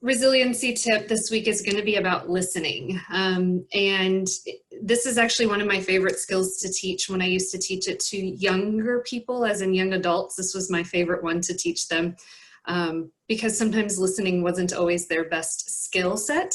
resiliency tip this week is going to be about listening. And this is actually one of my favorite skills to teach. When I used to teach it to younger people, as in young adults, this was my favorite one to teach them because sometimes listening wasn't always their best skill set.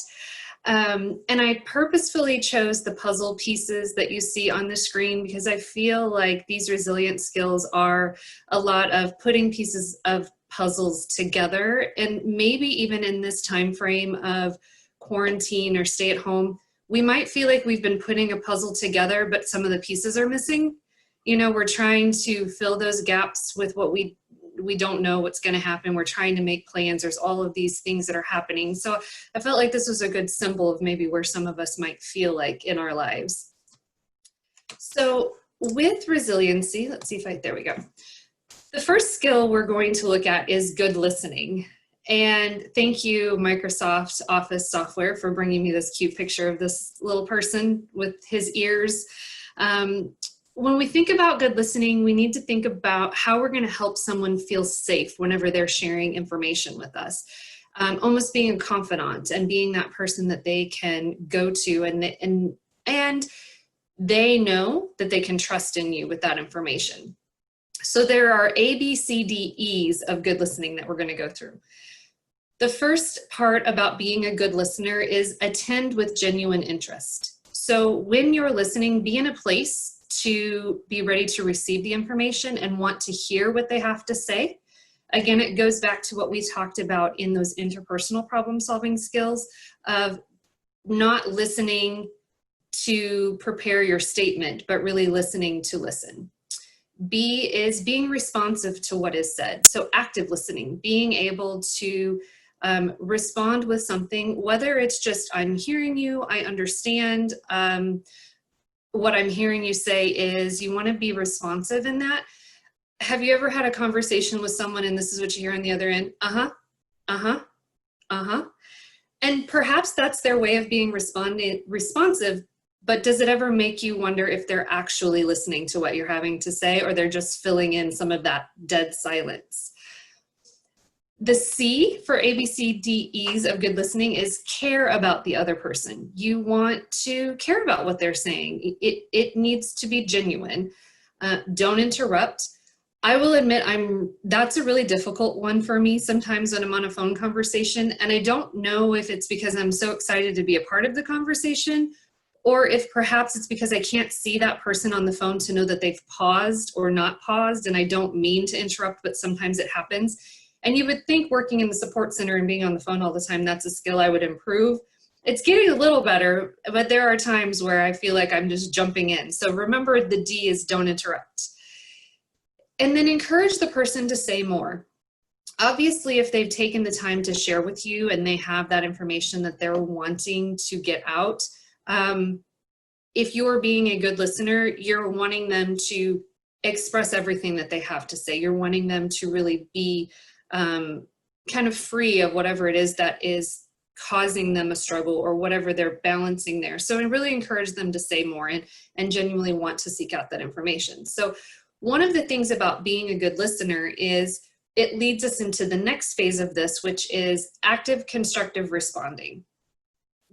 And I purposefully chose the puzzle pieces that you see on the screen because I feel like these resilient skills are a lot of putting pieces of puzzles together, and maybe even in this time frame of quarantine or stay at home, we might feel like we've been putting a puzzle together, but some of the pieces are missing. You know, we're trying to fill those gaps with what we don't know what's going to happen. We're trying to make plans. There's all of these things that are happening. So I felt like this was a good symbol of maybe where some of us might feel like in our lives. So with resiliency, let's see if there we go. The first skill we're going to look at is good listening. And thank you, Microsoft Office software, for bringing me this cute picture of this little person with his ears. When we think about good listening, we need to think about how we're going to help someone feel safe whenever they're sharing information with us. Almost being a confidant and being that person that they can go to, and they know that they can trust in you with that information. So there are ABCDEs of good listening that we're going to go through. The first part about being a good listener is attend with genuine interest. So when you're listening, be in a place to be ready to receive the information and want to hear what they have to say. Again, it goes back to what we talked about in those interpersonal problem-solving skills of not listening to prepare your statement, but really listening to listen. B is being responsive to what is said. So active listening, being able to respond with something, whether it's just, I'm hearing you, I understand. What I'm hearing you say is, you want to be responsive in that. Have you ever had a conversation with someone and this is what you hear on the other end? Uh-huh, uh-huh, uh-huh. And perhaps that's their way of being responsive. But does it ever make you wonder if they're actually listening to what you're having to say, or they're just filling in some of that dead silence? The C for ABCDEs of good listening is care about the other person. You want to care about what they're saying. It needs to be genuine. Don't interrupt. I will admit that's a really difficult one for me sometimes when I'm on a phone conversation, and I don't know if it's because I'm so excited to be a part of the conversation, or if perhaps it's because I can't see that person on the phone to know that they've paused or not paused, and I don't mean to interrupt, but sometimes it happens. And you would think working in the support center and being on the phone all the time, that's a skill I would improve. It's getting a little better, but there are times where I feel like I'm just jumping in. So remember, the D is don't interrupt. And then encourage the person to say more. Obviously, if they've taken the time to share with you and they have that information that they're wanting to get out, if you're being a good listener, you're wanting them to express everything that they have to say. You're wanting them to really be kind of free of whatever it is that is causing them a struggle or whatever they're balancing there. So I really encourage them to say more and genuinely want to seek out that information. So one of the things about being a good listener is it leads us into the next phase of this, which is active constructive responding.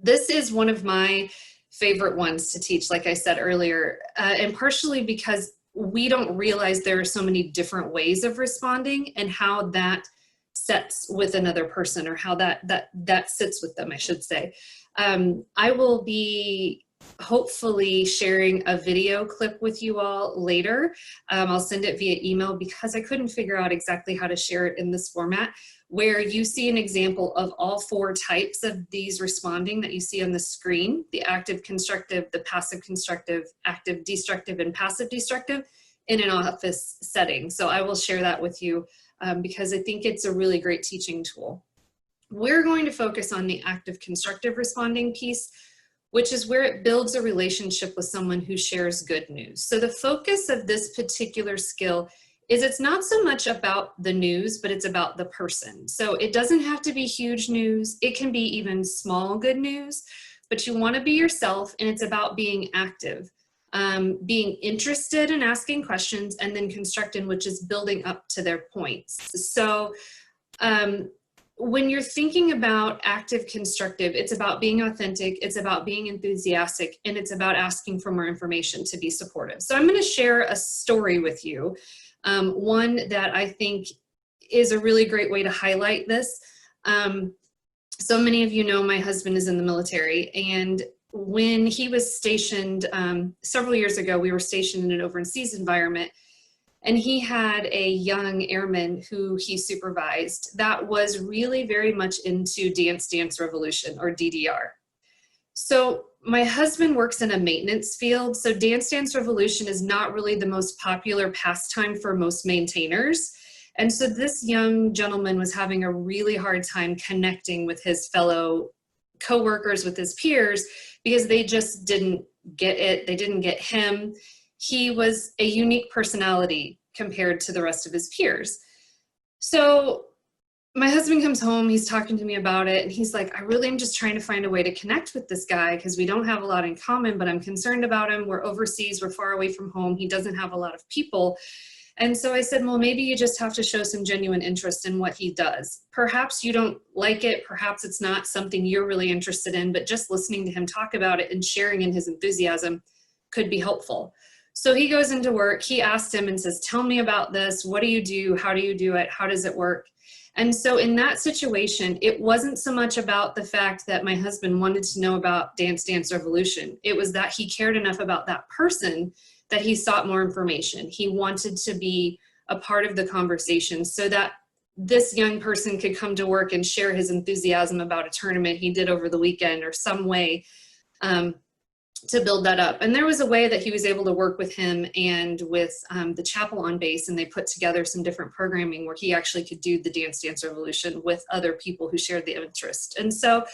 This is one of my favorite ones to teach, like I said earlier, and partially because we don't realize there are so many different ways of responding and how that sets with another person, or how that sits with them, I should say. I will be hopefully sharing a video clip with you all later. I'll send it via email because I couldn't figure out exactly how to share it in this format, where you see an example of all four types of these responding that you see on the screen: the active constructive, the passive constructive, active destructive, and passive destructive in an office setting. So I will share that with you because I think it's a really great teaching tool. We're going to focus on the active constructive responding piece, which is where it builds a relationship with someone who shares good news. So the focus of this particular skill is it's not so much about the news, but it's about the person. So it doesn't have to be huge news. It can be even small good news, but you want to be yourself, and it's about being active, being interested in asking questions, and then constructing, which is building up to their points. So when you're thinking about active constructive, it's about being authentic, it's about being enthusiastic, and it's about asking for more information to be supportive. So I'm going to share a story with you, one that I think is a really great way to highlight this. So many of you know my husband is in the military, and when he was stationed several years ago, we were stationed in an overseas environment, and he had a young airman who he supervised that was really very much into Dance Dance Revolution, or DDR. So my husband works in a maintenance field, so Dance Dance Revolution is not really the most popular pastime for most maintainers. And so this young gentleman was having a really hard time connecting with his fellow coworkers, with his peers, because they just didn't get it. They didn't get him. He was a unique personality compared to the rest of his peers. So my husband comes home, he's talking to me about it, and he's like, I really am just trying to find a way to connect with this guy because we don't have a lot in common, but I'm concerned about him. We're overseas, we're far away from home. He doesn't have a lot of people. And so I said, well, maybe you just have to show some genuine interest in what he does. Perhaps you don't like it, perhaps it's not something you're really interested in, but just listening to him talk about it and sharing in his enthusiasm could be helpful. So he goes into work, he asked him and says, tell me about this. What do you do? How do you do it? How does it work? And so in that situation, it wasn't so much about the fact that my husband wanted to know about Dance Dance Revolution. It was that he cared enough about that person that he sought more information. He wanted to be a part of the conversation so that this young person could come to work and share his enthusiasm about a tournament he did over the weekend, or some way to build that up. And there was a way that he was able to work with him and with the chapel on base, and they put together some different programming where he actually could do the Dance Dance Revolution with other people who shared the interest. And so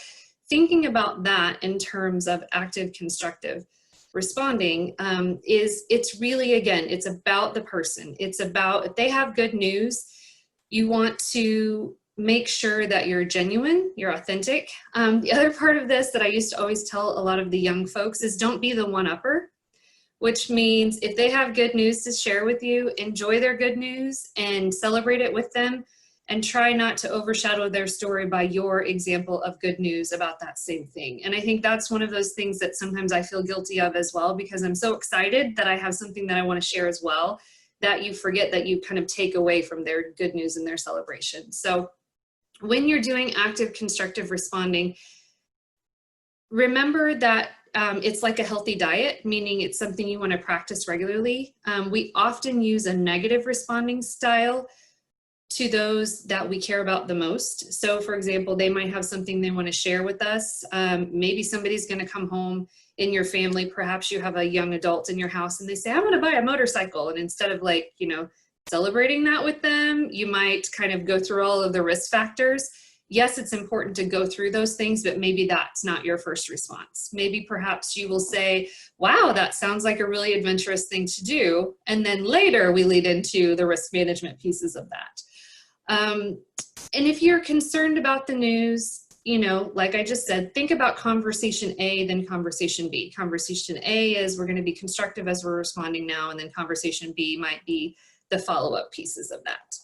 thinking about that in terms of active constructive responding it's really, again, it's about the person. It's about, if they have good news, you want to make sure that you're genuine, you're authentic. The other part of this that I used to always tell a lot of the young folks is don't be the one-upper, which means if they have good news to share with you, enjoy their good news and celebrate it with them, and try not to overshadow their story by your example of good news about that same thing. And I think that's one of those things that sometimes I feel guilty of as well, because I'm so excited that I have something that I want to share as well, that you forget that you kind of take away from their good news and their celebration. So when you're doing active constructive responding, remember that it's like a healthy diet, meaning it's something you want to practice regularly. We often use a negative responding style to those that we care about the most. So for example, they might have something they want to share with us. Maybe somebody's going to come home in your family. Perhaps you have a young adult in your house and they say, I want to buy a motorcycle. And instead of like, you know, celebrating that with them, you might kind of go through all of the risk factors. Yes, it's important to go through those things, but maybe that's not your first response. Maybe perhaps you will say, wow, that sounds like a really adventurous thing to do. And then later we lead into the risk management pieces of that. And if you're concerned about the news, you know, like I just said, think about conversation A, then conversation B. Conversation A is we're going to be constructive as we're responding now, and then conversation B might be the follow-up pieces of that.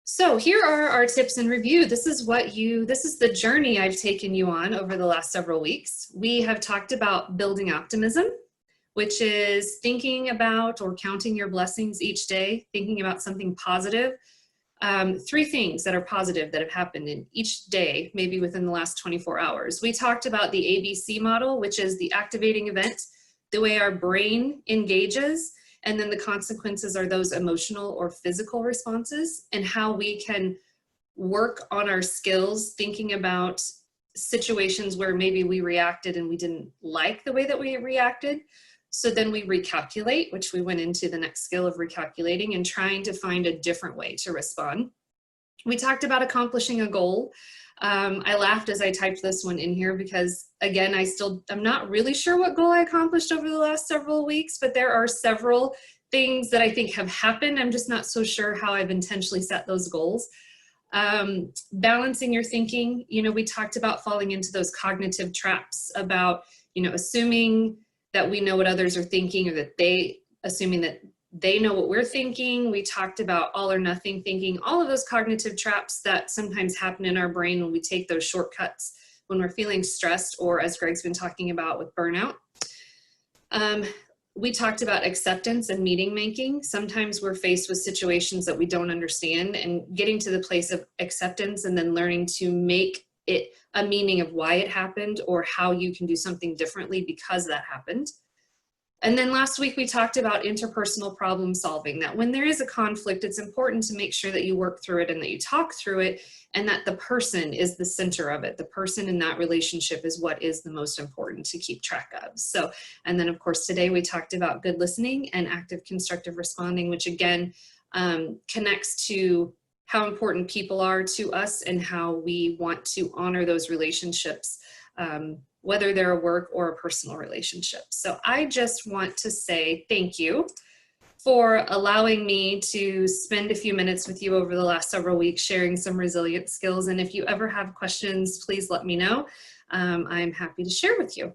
So here are our tips and review. This is the journey I've taken you on over the last several weeks. We have talked about building optimism, which is thinking about or counting your blessings each day, thinking about something positive. 3 things that are positive that have happened in each day, maybe within the last 24 hours. We talked about the ABC model, which is the activating event, the way our brain engages, and then the consequences are those emotional or physical responses, and how we can work on our skills, thinking about situations where maybe we reacted and we didn't like the way that we reacted. So then we recalculate, which we went into the next skill of recalculating and trying to find a different way to respond. We talked about accomplishing a goal. I laughed as I typed this one in here because, again, I'm not really sure what goal I accomplished over the last several weeks, but there are several things that I think have happened. I'm just not so sure how I've intentionally set those goals. Balancing your thinking, you know, we talked about falling into those cognitive traps about, you know, assuming that we know what others are thinking, or that assuming that They know what we're thinking. We talked about all or nothing thinking, all of those cognitive traps that sometimes happen in our brain when we take those shortcuts when we're feeling stressed, or as Greg's been talking about with burnout. We talked about acceptance and meaning making. Sometimes we're faced with situations that we don't understand, and getting to the place of acceptance and then learning to make it a meaning of why it happened or how you can do something differently because that happened. And then last week we talked about interpersonal problem solving, that when there is a conflict, it's important to make sure that you work through it and that you talk through it, and that the person is the center of it. The person in that relationship is what is the most important to keep track of. So, and then of course today we talked about good listening and active constructive responding, which again connects to how important people are to us and how we want to honor those relationships, whether they're a work or a personal relationship. So I just want to say thank you for allowing me to spend a few minutes with you over the last several weeks sharing some resilient skills. And if you ever have questions, please let me know. I'm happy to share with you.